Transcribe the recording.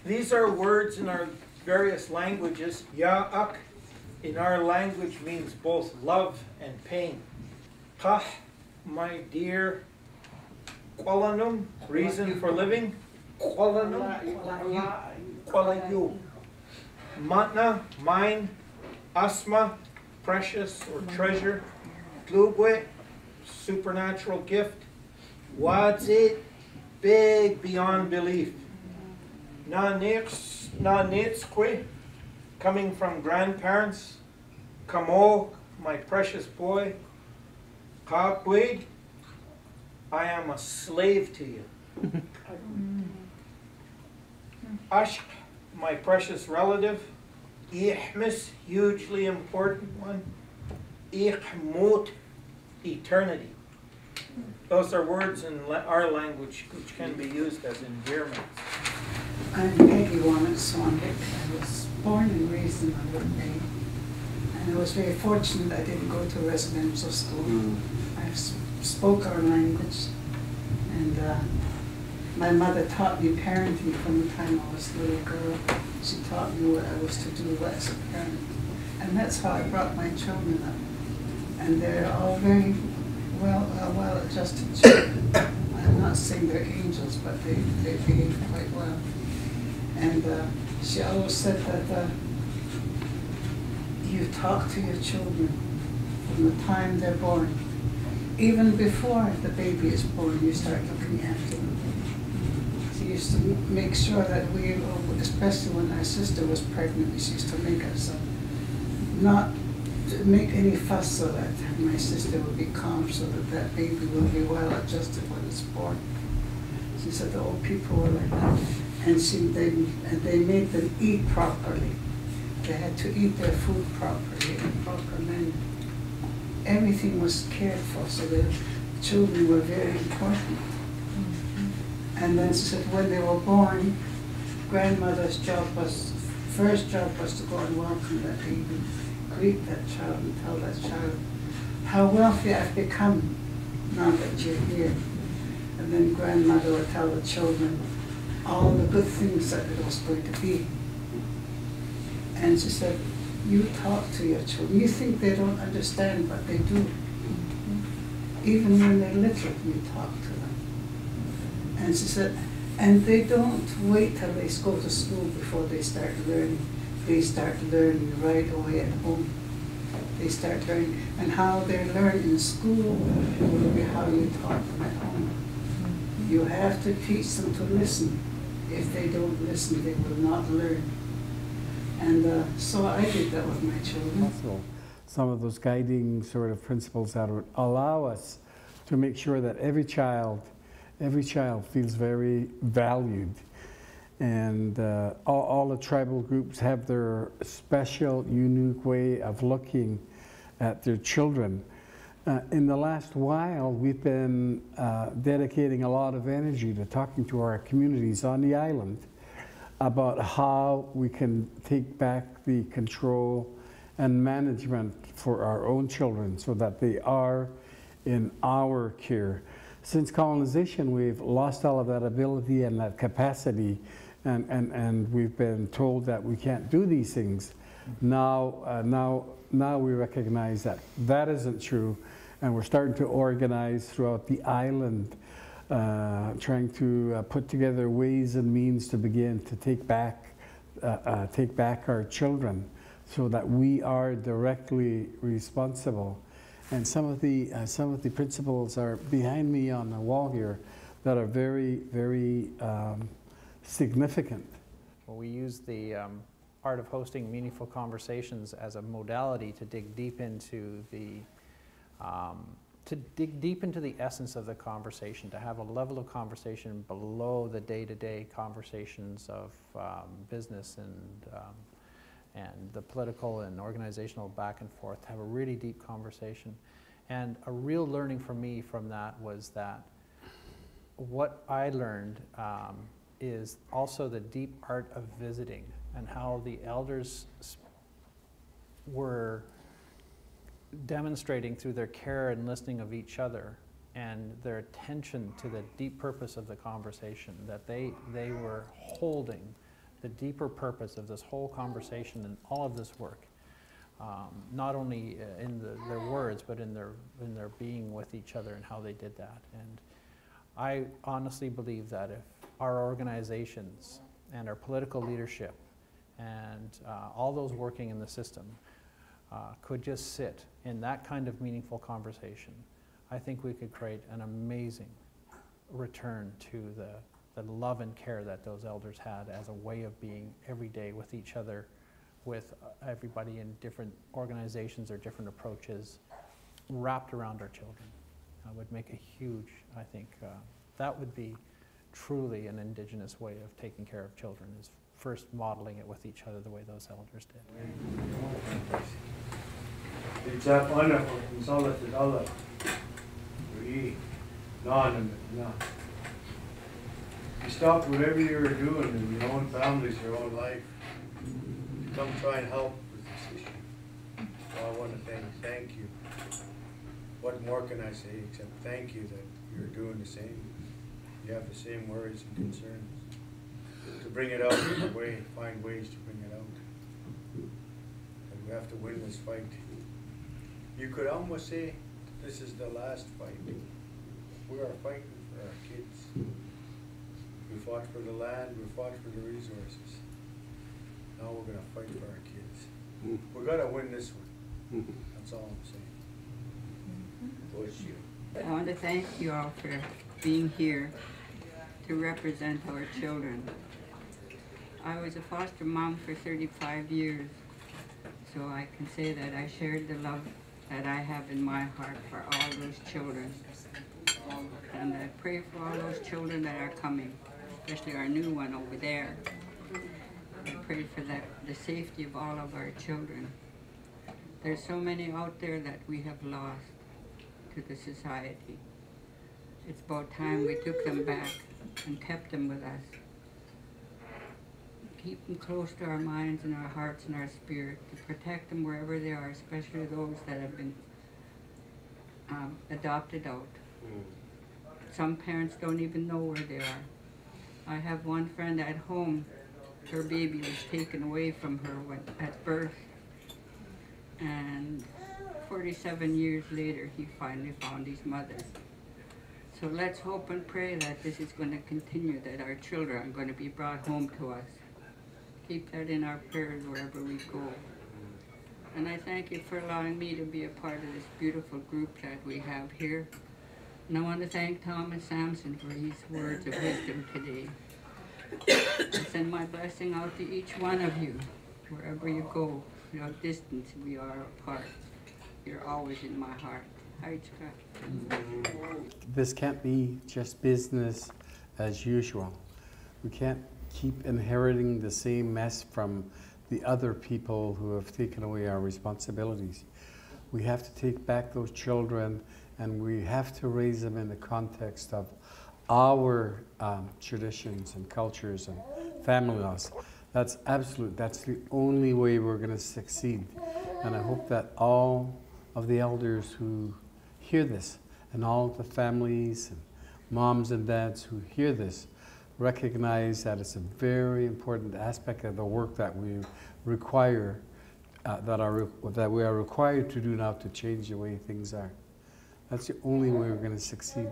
These are words in our various languages. Ya'ak in our language means both love and pain. Kah, my dear. Qualanum, reason for living. Qualanum, qualayu. Matna, mine. Asma, precious or treasure. Tlugwe, supernatural gift. Wadzit, big beyond belief. Na-nitsque, coming from grandparents. Kamo, my precious boy. Kakwig, I am a slave to you. Ashk, my precious relative. Ihmis, hugely important one. Ihmut, eternity. Those are words in our language which can be used as endearments. I'm Peggy Womack-Swanwick. I was born and raised in London, and I was very fortunate I didn't go to residential school. I spoke our language, and my mother taught me parenting from the time I was a little girl. She taught me what I was to do as a parent, and that's how I brought my children up. And they're all very well-adjusted children. I'm not saying they're angels, but they behave quite well. And she always said that you talk to your children from the time they're born. Even before the baby is born, you start looking after them. She used to make sure that we, especially when our sister was pregnant, she used to make us not make any fuss so that my sister would be calm, so that that baby will be well adjusted when it's born. She said the old people were like that, and they made them eat properly. They had to eat their food properly in proper manner. Everything was cared for, so the children were very important. And then she said when they were born, grandmother's first job was to go and welcome that baby, greet that child and tell that child how wealthy I've become now that you're here. And then grandmother would tell the children all the good things that it was going to be. And she said, you talk to your children. You think they don't understand, but they do. Even when they're little, you talk to them. And she said, and they don't wait till they go to school before they start learning. They start learning right away at home. They start learning, and how they learn in school will be how you taught them at home. You have to teach them to listen. If they don't listen, they will not learn. And so I did that with my children. Also, some of those guiding sort of principles that would allow us to make sure that every child feels very valued. And all the tribal groups have their special, unique way of looking at their children. In the last while, we've been dedicating a lot of energy to talking to our communities on the island about how we can take back the control and management for our own children so that they are in our care. Since colonization, we've lost all of that ability and that capacity, and we've been told that we can't do these things. Now we recognize that that isn't true, and we're starting to organize throughout the island, trying to put together ways and means to begin to take back our children, so that we are directly responsible. And some of the principles are behind me on the wall here that are very, very significant. Well, we use the art of hosting meaningful conversations as a modality to dig deep into the essence of the conversation, to have a level of conversation below the day-to-day conversations of business and the political and organizational back and forth, to have a really deep conversation. And a real learning for me from that was that what I learned is also the deep art of visiting, and how the elders were demonstrating through their care and listening of each other and their attention to the deep purpose of the conversation, that they were holding the deeper purpose of this whole conversation and all of this work, not only in their words, but in their being with each other and how they did that. And I honestly believe that if our organizations and our political leadership and all those working in the system could just sit in that kind of meaningful conversation, I think we could create an amazing return to the love and care that those elders had as a way of being every day with each other, with everybody in different organizations or different approaches wrapped around our children. Would make a huge, I think, that would be truly an Indigenous way of taking care of children, is first modeling it with each other the way those elders did. You stopped whatever you were doing in your own families, your own life, to come try and help with this issue. So I want to thank you. What more can I say except thank you that you're doing the same. You have the same worries and concerns. To bring it out in a way, find ways to bring it out. And we have to win this fight. You could almost say this is the last fight. We are fighting for our kids. We fought for the land, we fought for the resources. Now we're going to fight for our kids. We're going to win this one. That's all I'm saying. Bless you. I want to thank you all for being here to represent our children. I was a foster mom for 35 years, so I can say that I shared the love that I have in my heart for all those children. And I pray for all those children that are coming, especially our new one over there. I pray for the safety of all of our children. There's so many out there that we have lost to the society. It's about time we took them back and kept them with us. Keep them close to our minds and our hearts and our spirit, to protect them wherever they are, especially those that have been adopted out. Some parents don't even know where they are. I have one friend at home, her baby was taken away from her at birth, and 47 years later he finally found his mother. So let's hope and pray that this is going to continue, that our children are going to be brought home to us. Keep that in our prayers wherever we go. And I thank you for allowing me to be a part of this beautiful group that we have here. And I want to thank Thomas Sampson for his words of wisdom today. I send my blessing out to each one of you, wherever you go. Without distance, we are apart. You're always in my heart. Hi, Scott. This can't be just business as usual. We can't keep inheriting the same mess from the other people who have taken away our responsibilities. We have to take back those children, and we have to raise them in the context of our traditions and cultures and family laws. That's absolute. That's the only way we're going to succeed. And I hope that all of the elders who hear this, and all the families and moms and dads who hear this, recognize that it's a very important aspect of the work that we require, that we are required to do now to change the way things are. That's the only way we're going to succeed.